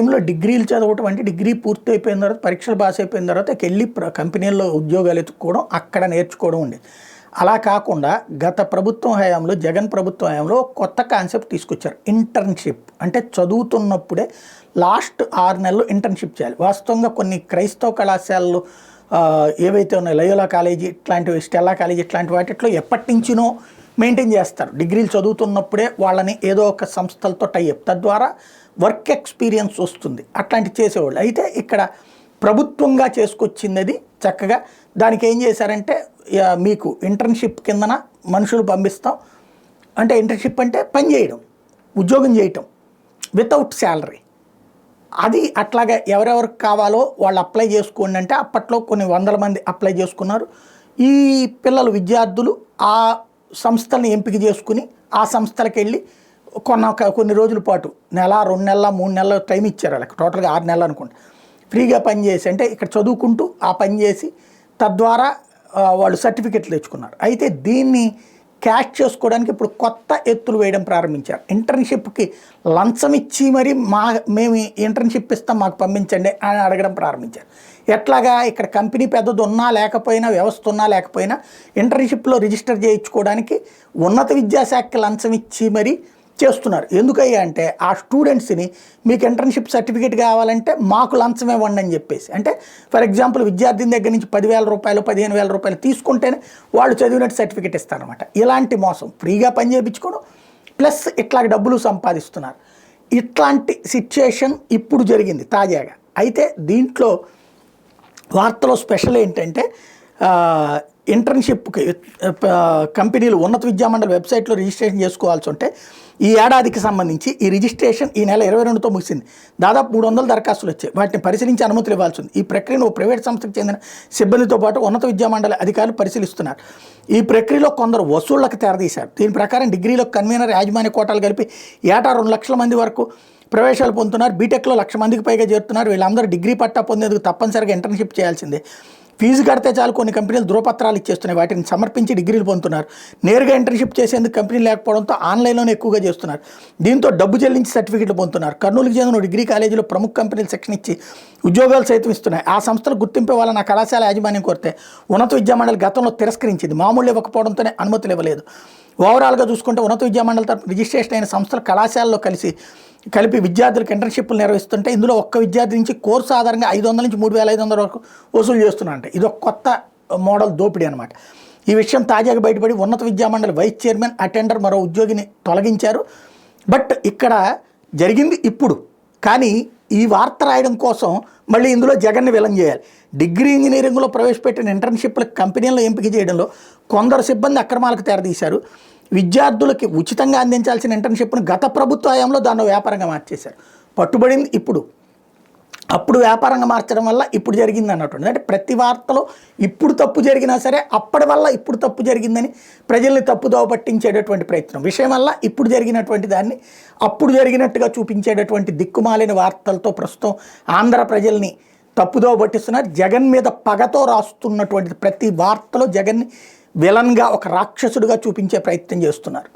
టైంలో డిగ్రీలు చదవటం అంటే డిగ్రీ పూర్తి అయిపోయిన తర్వాత పరీక్షలు పాస్ అయిపోయిన తర్వాత వెళ్ళి కంపెనీల్లో ఉద్యోగాలు ఎత్తుక్కోవడం అక్కడ నేర్చుకోవడం ఉండేది. అలా కాకుండా గత ప్రభుత్వం హయాంలో జగన్ ప్రభుత్వం హయాంలో కొత్త కాన్సెప్ట్ తీసుకొచ్చారు. ఇంటర్న్షిప్ అంటే చదువుతున్నప్పుడే లాస్ట్ 6 నెలలు ఇంటర్న్షిప్ చేయాలి. వాస్తవంగా కొన్ని క్రైస్తవ కళాశాలలు ఏవైతే ఉన్నాయో లయోలా కాలేజీ ఇట్లాంటివి, స్టెల్లా కాలేజీ ఇట్లాంటి వాటిలో ఎప్పటి నుంచినో మెయింటైన్ చేస్తారు. డిగ్రీలు చదువుతున్నప్పుడే వాళ్ళని ఏదో ఒక సంస్థలతో టైఅప్, తద్వారా వర్క్ ఎక్స్పీరియన్స్ వస్తుంది. అట్లాంటివి చేసేవాళ్ళు. అయితే ఇక్కడ ప్రభుత్వంగా చేసుకొచ్చింది అది చక్కగా. దానికి ఏం చేశారంటే మీకు ఇంటర్న్షిప్ కిందన మనుషులు పంపిస్తాం అంటే, ఇంటర్న్షిప్ అంటే పని చేయడం, ఉద్యోగం చేయటం వితౌట్ శాలరీ. అది అట్లాగా ఎవరెవరికి కావాలో వాళ్ళు అప్లై చేసుకోండి అంటే అప్పట్లో కొన్ని 100 మంది అప్లై చేసుకున్నారు. ఈ పిల్లలు విద్యార్థులు ఆ సంస్థల్ని ఎంపిక చేసుకుని ఆ సంస్థలకు వెళ్ళి కొన్ని రోజుల పాటు నెల, 2 నెలల, 3 నెలల టైం ఇచ్చారు వాళ్ళకి. టోటల్గా 6 నెలలు అనుకుంటా ఫ్రీగా పనిచేసి, అంటే ఇక్కడ చదువుకుంటూ ఆ పని చేసి తద్వారా వాళ్ళు సర్టిఫికెట్లు తెచ్చుకున్నారు. అయితే దీన్ని క్యాష్ చేసుకోవడానికి ఇప్పుడు కొత్త ఎత్తులు వేయడం ప్రారంభించారు. ఇంటర్న్షిప్కి లంచం ఇచ్చి మరి మేము ఇంటర్న్షిప్ ఇస్తాం మాకు పంపించండి అని అడగడం ప్రారంభించారు. ఎట్లాగా ఇక్కడ కంపెనీ పెద్దది ఉన్నా లేకపోయినా, వ్యవస్థ ఉన్నా లేకపోయినా ఇంటర్న్షిప్లో రిజిస్టర్ చేయించుకోవడానికి ఉన్నత విద్యాశాఖకి లంచం ఇచ్చి మరి చేస్తున్నారు. ఎందుకయ్యా అంటే ఆ స్టూడెంట్స్ని మీకు ఇంటర్న్షిప్ సర్టిఫికేట్ కావాలంటే మాకు లంచం ఇవ్వండి అని చెప్పేసి, అంటే ఫర్ ఎగ్జాంపుల్ విద్యార్థిని దగ్గర నుంచి 10,000 రూపాయలు 15,000 రూపాయలు తీసుకుంటేనే వాళ్ళు చదివినట్టు సర్టిఫికేట్ ఇస్తారనమాట. ఇలాంటి మోసం, ఫ్రీగా పని చేయించుకోవడం ప్లస్ ఇట్లాంటి డబ్బులు సంపాదిస్తున్నారు. ఇట్లాంటి సిచ్యుయేషన్ ఇప్పుడు జరిగింది తాజాగా. అయితే దీంట్లో వార్తలో స్పెషల్ ఏంటంటే ఇంటర్న్షిప్కి కంపెనీలు ఉన్నత విద్యామండలి వెబ్సైట్లో రిజిస్ట్రేషన్ చేసుకోవాల్సి ఉంటే ఈ ఏడాదికి సంబంధించి ఈ రిజిస్ట్రేషన్ ఈ నెల 22తో ముగిసింది. దాదాపు 300 దరఖాస్తులు వచ్చాయి. వాటిని పరిశీలించి అనుమతులు ఇవ్వాల్సి ఉంది. ఈ ప్రక్రియను ప్రైవేట్ సంస్థకు చెందిన సిబ్బందితో పాటు ఉన్నత విద్యామండలి అధికారులు పరిశీలిస్తున్నారు. ఈ ప్రక్రియలో కొందరు వసూళ్లకు తెరదీశారు. దీని ప్రకారం డిగ్రీలో కన్వీనర్, యాజమాన్య కోటాలు కలిపి ఏటా 2 లక్షల మంది వరకు ప్రవేశాలు పొందుతున్నారు. బీటెక్లో 1,00,000 మందికి పైగా చేరుతున్నారు. వీళ్ళందరూ డిగ్రీ పట్టా పొందేందుకు తప్పనిసరిగా ఇంటర్న్షిప్ చేయాల్సిందే. ఫీజు కడితే చాలు కొన్ని కంపెనీలు ధృవపత్రాలు ఇచ్చేస్తున్నాయి. వాటిని సమర్పించి డిగ్రీలు పొందుతున్నారు. నేరుగా ఇంటర్న్షిప్ చేసేందుకు కంపెనీలు లేకపోవడంతో ఆన్లైన్లోనే ఎక్కువగా చేస్తున్నారు. దీంతో డబ్బు చెల్లించి సర్టిఫికెట్లు పొందుతున్నారు. కర్నూలుకి చెందిన డిగ్రీ కాలేజీలో ప్రముఖ కంపెనీలు శిక్షణ ఇచ్చి ఉద్యోగాలు సైతం ఇస్తున్నాయి. ఆ సంస్థలు గుర్తింపు ఇవ్వాలని ఆ కళాశాల యాజమాన్యం కోరితే ఉన్నత విద్యామండలి గతంలో తిరస్కరించింది. మామూలు ఇవ్వకపోవడంతోనే అనుమతులు ఇవ్వలేదు. ఓవరాల్గా చూసుకుంటే ఉన్నత విద్యామండలి తరఫున రిజిస్ట్రేషన్ అయిన సంస్థలు కళాశాలలో కలిపి విద్యార్థులకు ఇంటర్న్షిప్లు నిర్వహిస్తుంటే ఇందులో ఒక్క విద్యార్థి నుంచి కోర్సు ఆధారంగా 500 నుంచి 3,500 వరకు వసూలు చేస్తున్నారంటే ఇది ఒక కొత్త మోడల్ దోపిడీ అనమాట. ఈ విషయం తాజాగా బయటపడి ఉన్నత విద్యామండలి వైస్ చైర్మన్, అటెండర్ మరో ఉద్యోగిని తొలగించారు. బట్ ఇక్కడ జరిగింది ఇప్పుడు. కానీ ఈ వార్త రాయడం కోసం మళ్ళీ ఇందులో జగన్ని విలన్ చేయాలి. డిగ్రీ ఇంజనీరింగ్లో ప్రవేశపెట్టిన ఇంటర్న్షిప్లకు కంపెనీలను ఎంపిక చేయడంలో కొందరు సిబ్బంది అక్రమాలకు తెరదీశారు. విద్యార్థులకి ఉచితంగా అందించాల్సిన ఇంటర్న్షిప్ను గత ప్రభుత్వ హయాంలో దాన్ని వ్యాపారంగా మార్చేశారు. పట్టుబడింది ఇప్పుడు. అప్పుడు వ్యాపారంగా మార్చడం వల్ల ఇప్పుడు జరిగింది అన్నట్టు. అంటే ప్రతి వార్తలో ఇప్పుడు తప్పు జరిగినా సరే అప్పటి వల్ల ఇప్పుడు తప్పు జరిగిందని ప్రజల్ని తప్పుదోవ పట్టించేటటువంటి ప్రయత్నం. విషయం వల్ల ఇప్పుడు జరిగినటువంటి దాన్ని అప్పుడు జరిగినట్టుగా చూపించేటటువంటి దిక్కుమాలిన వార్తలతో ప్రస్తుతం ఆంధ్ర ప్రజల్ని తప్పుదోవ పట్టిస్తున్నారు. జగన్ మీద పగతో రాస్తున్నటువంటి ప్రతి వార్తలో జగన్ని విలన్గా, ఒక రాక్షసుడిగా చూపించే ప్రయత్నం చేస్తున్నారు.